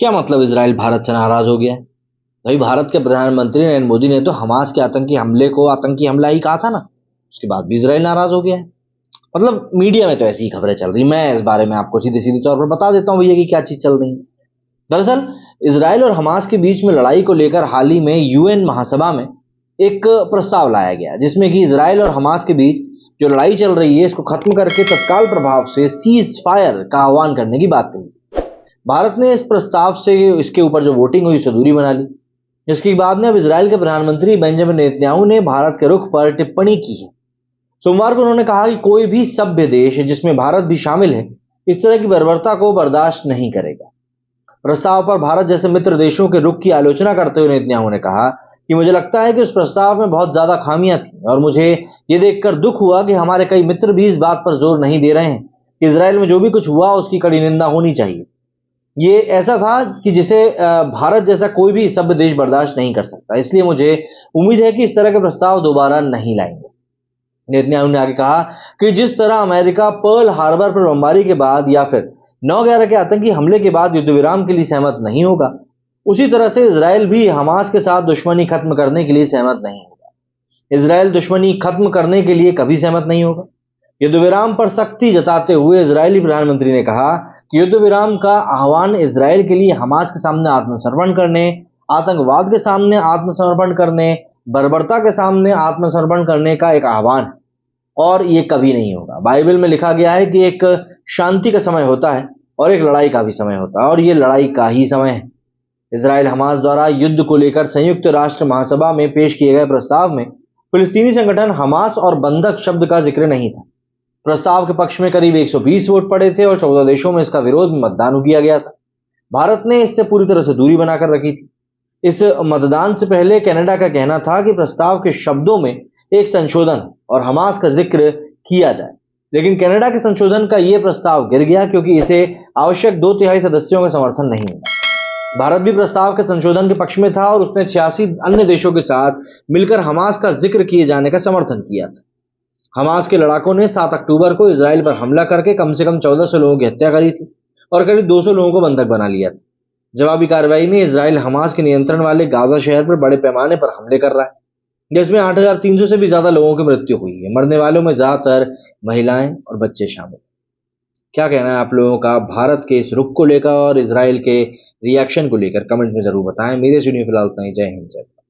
क्या मतलब इसराइल भारत से नाराज हो गया है? भाई, भारत के प्रधानमंत्री नरेंद्र मोदी ने तो हमास के आतंकी हमले को आतंकी हमला ही कहा था ना। उसके बाद भी इसराइल नाराज हो गया है। मतलब मीडिया में तो ऐसी ही खबरें चल रही। मैं इस बारे में आपको सीधे सीधे तौर पर बता देता हूँ भैया कि क्या चीज चल रही है। दरअसल इसराइल और हमास के बीच में लड़ाई को लेकर हाल ही में यूएन महासभा में एक प्रस्ताव लाया गया, जिसमें कि इसराइल और हमास के बीच जो लड़ाई चल रही है इसको खत्म करके तत्काल प्रभाव से सीज फायर का आह्वान करने की बात कही। भारत ने इस प्रस्ताव से इसके ऊपर जो वोटिंग हुई उससे दूरी बना ली। इसके बाद में अब इसराइल के प्रधानमंत्री बेंजामिन नेतन्याहू ने भारत के रुख पर टिप्पणी की है। सोमवार को उन्होंने कहा कि कोई भी सभ्य देश, जिसमें भारत भी शामिल है, इस तरह की बर्बरता को बर्दाश्त नहीं करेगा। प्रस्ताव पर भारत जैसे मित्र देशों के रुख की आलोचना करते हुए नेतन्याहू ने कहा कि मुझे लगता है कि उस प्रस्ताव में बहुत ज्यादा खामियां थी और मुझे ये देखकर दुख हुआ कि हमारे कई मित्र भी इस बात पर जोर नहीं दे रहे हैं कि इसराइल में जो भी कुछ हुआ उसकी कड़ी निंदा होनी चाहिए। ये ऐसा था कि जिसे भारत जैसा कोई भी सभ्य देश बर्दाश्त नहीं कर सकता। इसलिए मुझे उम्मीद है कि इस तरह के प्रस्ताव दोबारा नहीं लाएंगे। नेतन्याहू ने आगे कहा कि जिस तरह अमेरिका पर्ल हार्बर पर बमबारी के बाद या फिर 9/11 के आतंकी हमले के बाद युद्ध विराम के लिए सहमत नहीं होगा, उसी तरह से इसराइल भी हमास के साथ दुश्मनी खत्म करने के लिए सहमत नहीं होगा। इसराइल दुश्मनी खत्म करने के लिए कभी सहमत नहीं होगा। युद्ध विराम पर सख्ती जताते हुए इजरायली प्रधानमंत्री ने कहा कि युद्ध विराम का आह्वान इसराइल के लिए हमास के सामने आत्मसमर्पण करने, आतंकवाद के सामने आत्मसमर्पण करने, बर्बरता के सामने आत्मसमर्पण करने का एक आह्वान है और ये कभी नहीं होगा। बाइबल में लिखा गया है कि एक शांति का समय होता है और एक लड़ाई का भी समय होता है और ये लड़ाई का ही समय है। इसराइल हमास द्वारा युद्ध को लेकर संयुक्त राष्ट्र महासभा में पेश किए गए प्रस्ताव में फिलिस्तीनी संगठन हमास और बंधक शब्द का जिक्र नहीं था। प्रस्ताव के पक्ष में करीब 120 वोट पड़े थे और 14 देशों में इसका विरोध में मतदान किया गया था। भारत ने इससे पूरी तरह से दूरी बनाकर रखी थी। इस मतदान से पहले कनाडा का कहना था कि प्रस्ताव के शब्दों में एक संशोधन और हमास का जिक्र किया जाए, लेकिन कनाडा के संशोधन का यह प्रस्ताव गिर गया क्योंकि इसे आवश्यक 2/3 सदस्यों का समर्थन नहीं मिला। भारत भी प्रस्ताव के संशोधन के पक्ष में था और उसने 86 अन्य देशों के साथ मिलकर हमास का जिक्र किए जाने का समर्थन किया था। हमास के लड़ाकों ने 7 अक्टूबर को इसराइल पर हमला करके कम से कम 1400 लोगों की हत्या करी थी और करीब 200 लोगों को बंधक बना लिया था। जवाबी कार्रवाई में इसराइल हमास के नियंत्रण वाले गाजा शहर पर बड़े पैमाने पर हमले कर रहा है, जिसमें 8300 से भी ज्यादा लोगों की मृत्यु हुई है। मरने वालों में ज्यादातर महिलाएं और बच्चे शामिल। क्या कहना है आप लोगों का भारत के इस रुख को लेकर और इसराइल के रिएक्शन को लेकर? कमेंट में जरूर बताएं। मेरे सुनिए फिलहाल इतना ही। जय हिंद, जय भारत।